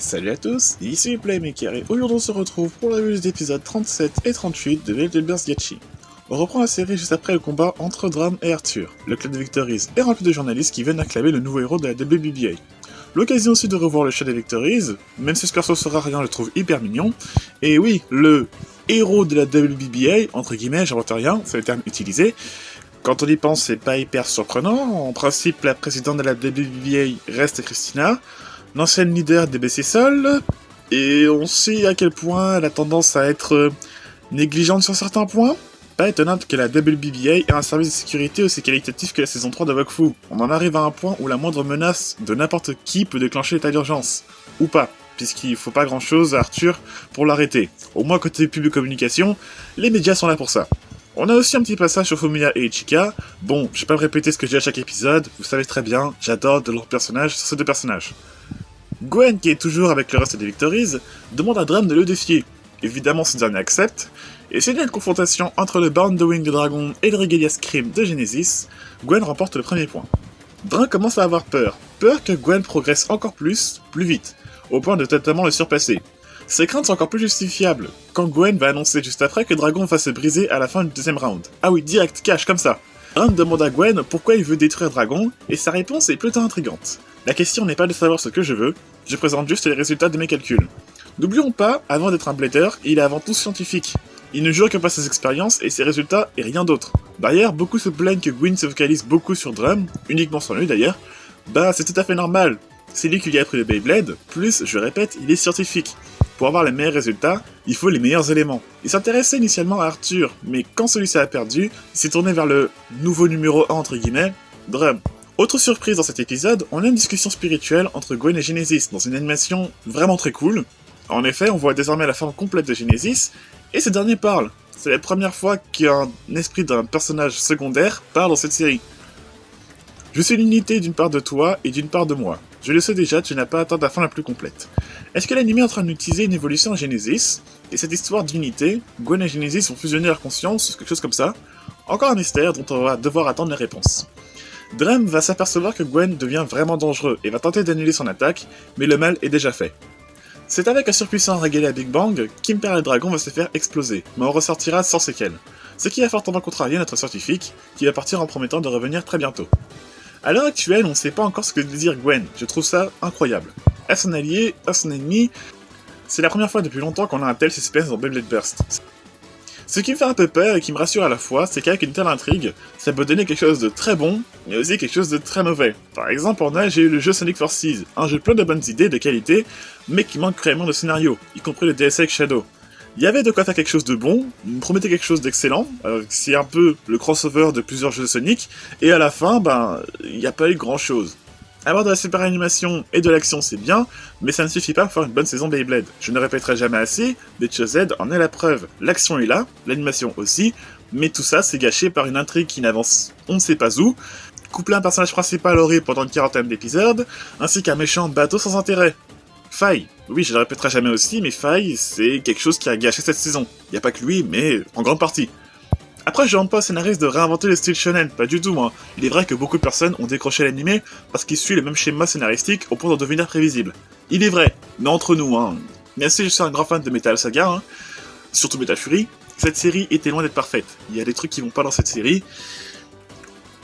Salut à tous, ici Playmaker et aujourd'hui on se retrouve pour la revue des épisodes 37 et 38de Veldelber's Gachi. On reprend la série juste après le combat entre Drum et Arthur. Le club de Victories est rempli de journalistes qui viennent acclamer le nouveau héros de la WBBA. L'occasion aussi de revoir le chat des Victories, même si ce perso sera rien, je le trouve hyper mignon. Et oui, le héros de la WBBA, entre guillemets, j'invente rien, c'est le terme utilisé. Quand on y pense, c'est pas hyper surprenant. En principe, la présidente de la WBBA reste Christina, l'ancienne leader des BC Sol, et on sait à quel point elle a tendance à être négligente sur certains points. Pas étonnant que la WBBA ait un service de sécurité aussi qualitatif que la saison 3 de Wakfu. On en arrive à un point où la moindre menace de n'importe qui peut déclencher l'état d'urgence. Ou pas, puisqu'il faut pas grand chose à Arthur pour l'arrêter. Au moins côté public communication, les médias sont là pour ça. On a aussi un petit passage sur Fumiya et Ichika. Bon, je vais pas me répéter ce que je dis à chaque épisode, vous savez très bien, j'adore de leurs personnages sur ces deux personnages. Gwen, qui est toujours avec le reste des Victories, demande à Drum de le défier. Évidemment, ce dernier accepte, et s'il y a une confrontation entre le Bound the Wing de Dragon et le Regalia Scream de Genesis, Gwen remporte le premier point. Drum commence à avoir peur que Gwen progresse encore plus vite, au point de totalement le surpasser. Ses craintes sont encore plus justifiables, quand Gwen va annoncer juste après que Dragon va se briser à la fin du deuxième round. Ah oui, direct, cash, comme ça. Drum demande à Gwen pourquoi il veut détruire Dragon, et sa réponse est plutôt intrigante. La question n'est pas de savoir ce que je veux, je présente juste les résultats de mes calculs. N'oublions pas, avant d'être un blader, il est avant tout scientifique. Il ne jure que par ses expériences et ses résultats et rien d'autre. D'ailleurs, beaucoup se plaignent que Gwen se focalise beaucoup sur Drum, uniquement sur lui d'ailleurs. Bah, c'est tout à fait normal. C'est lui qui lui a appris le Beyblade, plus, je répète, il est scientifique. Pour avoir les meilleurs résultats, il faut les meilleurs éléments. Il s'intéressait initialement à Arthur, mais quand celui-ci a perdu, il s'est tourné vers le nouveau numéro 1 entre guillemets, Drum. Autre surprise dans cet épisode, on a une discussion spirituelle entre Gwen et Genesis dans une animation vraiment très cool. En effet, on voit désormais la forme complète de Genesis, et ce dernier parle. C'est la première fois qu'un esprit d'un personnage secondaire parle dans cette série. Je suis l'unité d'une part de toi et d'une part de moi. Je le sais déjà, tu n'as pas atteint ta fin la plus complète. Est-ce que l'anime est en train d'utiliser une évolution en Genesis? Et cette histoire d'unité, Gwen et Genesis vont fusionner leur conscience, quelque chose comme ça? Encore un mystère dont on va devoir attendre les réponses. Drum va s'apercevoir que Gwen devient vraiment dangereux et va tenter d'annuler son attaque, mais le mal est déjà fait. C'est avec un surpuissant Regalia Big Bang qu'Imperial Dragon va se faire exploser, mais on ressortira sans séquelles. Ce qui a fortement contrarié notre scientifique, qui va partir en promettant de revenir très bientôt. À l'heure actuelle, on ne sait pas encore ce que veut dire Gwen, je trouve ça incroyable. Est-ce un allié, est-ce un ennemi? C'est la première fois depuis longtemps qu'on a un tel suspense dans Beyblade Burst. Ce qui me fait un peu peur et qui me rassure à la fois, c'est qu'avec une telle intrigue, ça peut donner quelque chose de très bon, mais aussi quelque chose de très mauvais. Par exemple, j'ai eu le jeu Sonic Forces, un jeu plein de bonnes idées, de qualité, mais qui manque cruellement de scénario, y compris le DLC avec Shadow. Il y avait de quoi faire quelque chose de bon, il me promettait quelque chose d'excellent, c'est un peu le crossover de plusieurs jeux de Sonic, et à la fin, il n'y a pas eu grand chose. Avoir de la super animation et de l'action c'est bien, mais ça ne suffit pas pour faire une bonne saison Beyblade. Je ne répéterai jamais assez, Becho Z en est la preuve. L'action est là, l'animation aussi, mais tout ça c'est gâché par une intrigue qui n'avance on ne sait pas où, couplé un personnage principal horrible pendant une quarantaine d'épisodes, ainsi qu'un méchant bateau sans intérêt. Faille. Oui, je ne répéterai jamais aussi, mais Faille, c'est quelque chose qui a gâché cette saison. Y a pas que lui, mais en grande partie. Après, je demande pas aux scénaristes de réinventer le style shonen, pas du tout moi. Il est vrai que beaucoup de personnes ont décroché l'anime parce qu'il suit le même schéma scénaristique au point d'en devenir prévisible. Il est vrai, mais entre nous, Même si je suis un grand fan de Metal Saga, surtout Metal Fury, cette série était loin d'être parfaite. Il y a des trucs qui vont pas dans cette série,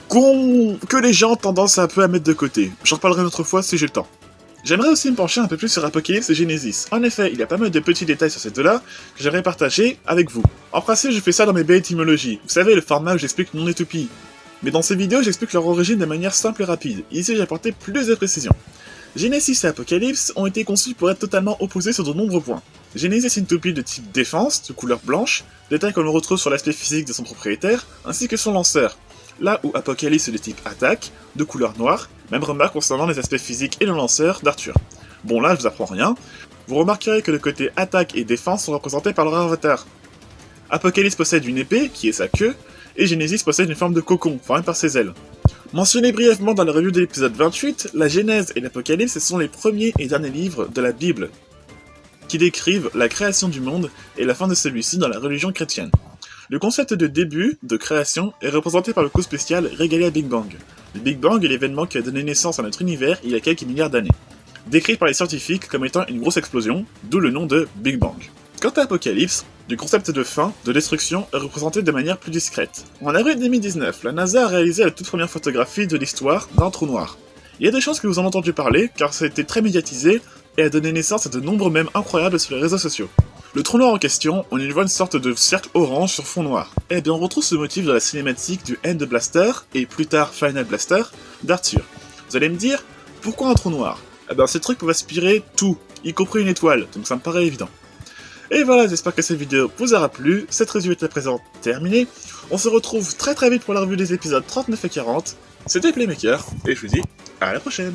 que les gens ont tendance un peu à mettre de côté. J'en reparlerai une autre fois si j'ai le temps. J'aimerais aussi me pencher un peu plus sur Apocalypse et Genesis. En effet, il y a pas mal de petits détails sur ces deux-là que j'aimerais partager avec vous. En principe, je fais ça dans mes baies étymologies. Vous savez, le format où j'explique non utopie. Mais dans ces vidéos, j'explique leur origine de manière simple et rapide. Ici, j'ai apporté plus de précisions. Genesis et Apocalypse ont été conçus pour être totalement opposés sur de nombreux points. Genesis est une utopie de type défense, de couleur blanche, détail que l'on retrouve sur l'aspect physique de son propriétaire, ainsi que son lanceur. Là où Apocalypse est de type attaque, de couleur noire, même remarque concernant les aspects physiques et le lanceur d'Arthur. Bon là, je vous apprends rien. Vous remarquerez que le côté attaque et défense sont représentés par leur avatar. Apocalypse possède une épée, qui est sa queue, et Genesis possède une forme de cocon, formée par ses ailes. Mentionné brièvement dans la review de l'épisode 28, la Genèse et l'Apocalypse sont les premiers et derniers livres de la Bible, qui décrivent la création du monde et la fin de celui-ci dans la religion chrétienne. Le concept de début, de création, est représenté par le coup spécial Regalia Big Bang. Le Big Bang est l'événement qui a donné naissance à notre univers il y a quelques milliards d'années. décrit par les scientifiques comme étant une grosse explosion, d'où le nom de Big Bang. Quant à Apocalypse, du concept de fin, de destruction, est représenté de manière plus discrète. En avril 2019, la NASA a réalisé la toute première photographie de l'histoire d'un trou noir. Il y a des chances que vous en avez entendu parler, car ça a été très médiatisé et a donné naissance à de nombreux mèmes incroyables sur les réseaux sociaux. Le trou noir en question, on y voit une sorte de cercle orange sur fond noir. Eh bien on retrouve ce motif dans la cinématique du End Blaster, et plus tard Final Blaster, d'Arthur. Vous allez me dire, pourquoi un trou noir? Eh bien ces trucs peuvent aspirer tout, y compris une étoile, donc ça me paraît évident. Et voilà, j'espère que cette vidéo vous aura plu, cette review est à présent terminée. On se retrouve très vite pour la revue des épisodes 39 et 40. C'était Playmaker, et je vous dis à la prochaine.